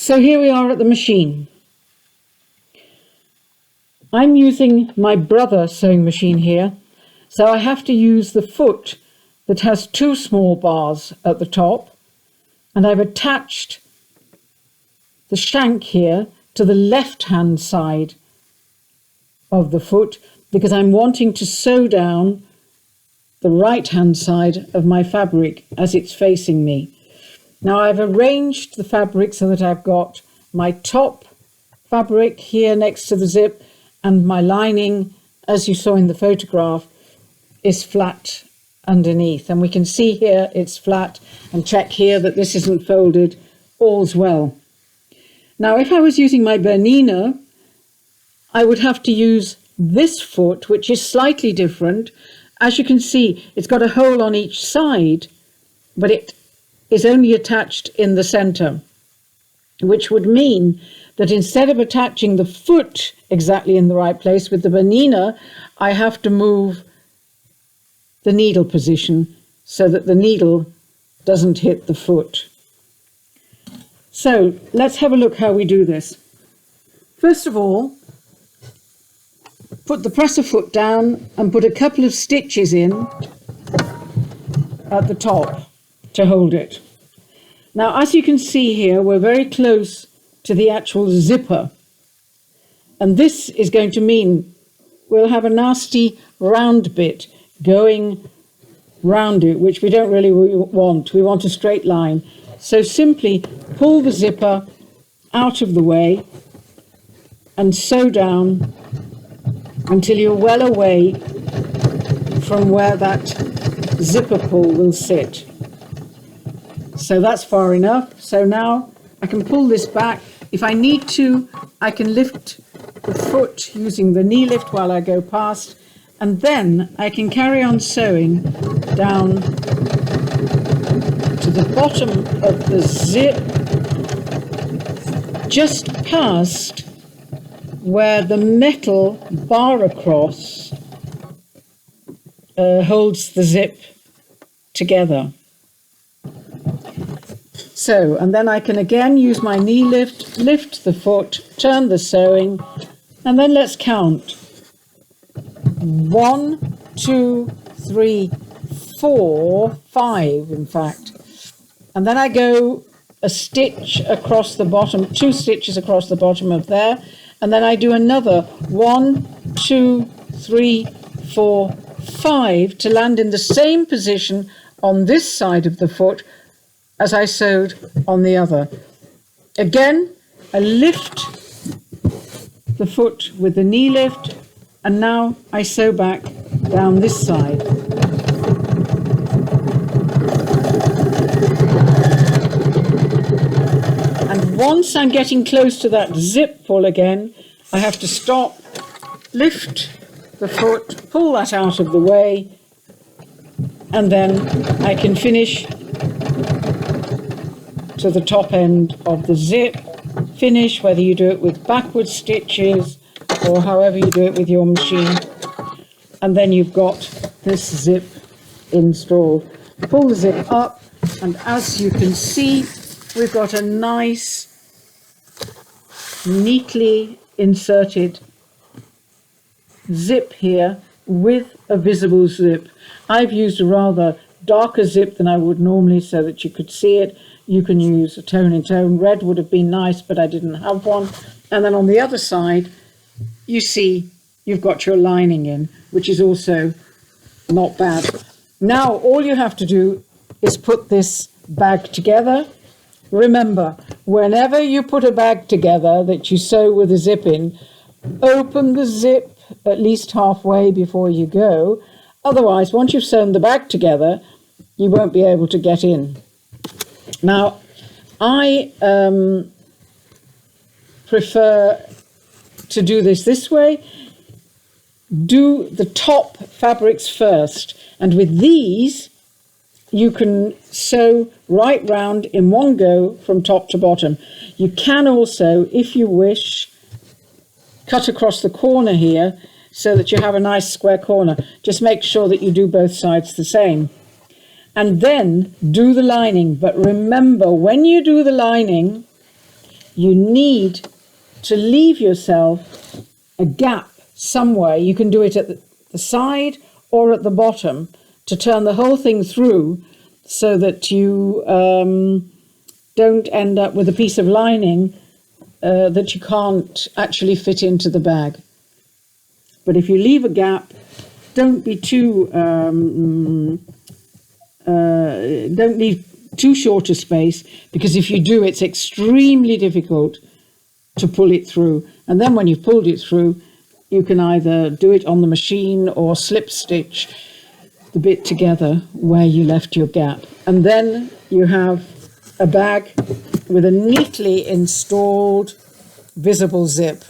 So here we are at the machine. I'm using my brother's sewing machine here, so I have to use the foot that has two small bars at the top, and I've attached the shank here to the left-hand side of the foot because I'm wanting to sew down the right-hand side of my fabric as it's facing me. Now I've arranged the fabric so that I've got my top fabric here next to the zip, and my lining, as you saw in the photograph, is flat underneath. And we can see here it's flat, and check here that this isn't folded. All's well. Now if I was using my Bernina, I would have to use this foot, which is slightly different. As you can see, it's got a hole on each side, but it is only attached in the center, which would mean that instead of attaching the foot exactly in the right place with the Bernina, I have to move the needle position so that the needle doesn't hit the foot. So let's have a look how we do this. First of all, put the presser foot down and put a couple of stitches in at the top to hold it. Now, as you can see here, we're very close to the actual zipper. And this is going to mean we'll have a nasty round bit going round it, which we don't really want. We want a straight line. So simply pull the zipper out of the way and sew down until you're well away from where that zipper pull will sit. So that's far enough. So now I can pull this back. If I need to, I can lift the foot using the knee lift while I go past, and then I can carry on sewing down to the bottom of the zip, just past where the metal bar across holds the zip together. So, and then I can again use my knee lift, lift the foot, turn the sewing, and then let's count. 1, 2, 3, 4, 5, in fact. And then I go a stitch across the bottom, 2 stitches across the bottom of there, and then I do another 1, 2, 3, 4, 5 to land in the same position on this side of the foot as I sewed on the other. Again, I lift the foot with the knee lift, and now I sew back down this side. And once I'm getting close to that zip pull again, I have to stop, lift the foot, pull that out of the way, and then I can finish to the top end of the zip. Finish, whether you do it with backward stitches or however you do it with your machine, and then you've got this zip installed. Pull the zip up, and as you can see, we've got a nice, neatly inserted zip here with a visible zip. I've used a rather darker zip than I would normally so that you could see it. You can use a tone in tone. Red would have been nice, but I didn't have one. And then on the other side, you see you've got your lining in, which is also not bad. Now, all you have to do is put this bag together. Remember, whenever you put a bag together that you sew with a zip in, open the zip at least halfway before you go. Otherwise, once you've sewn the bag together, you won't be able to get in. Now, I prefer to do this way. Do the top fabrics first, and with these you can sew right round in one go from top to bottom. You can also, if you wish, cut across the corner here so that you have a nice square corner. Just make sure that you do both sides the same. And then do the lining. But remember, when you do the lining, you need to leave yourself a gap somewhere. You can do it at the side or at the bottom to turn the whole thing through so that you don't end up with a piece of lining that you can't actually fit into the bag. But if you leave a gap, don't be too, don't leave too short a space, because if you do, it's extremely difficult to pull it through. And then when you've pulled it through, you can either do it on the machine or slip stitch the bit together where you left your gap. And then you have a bag with a neatly installed visible zip.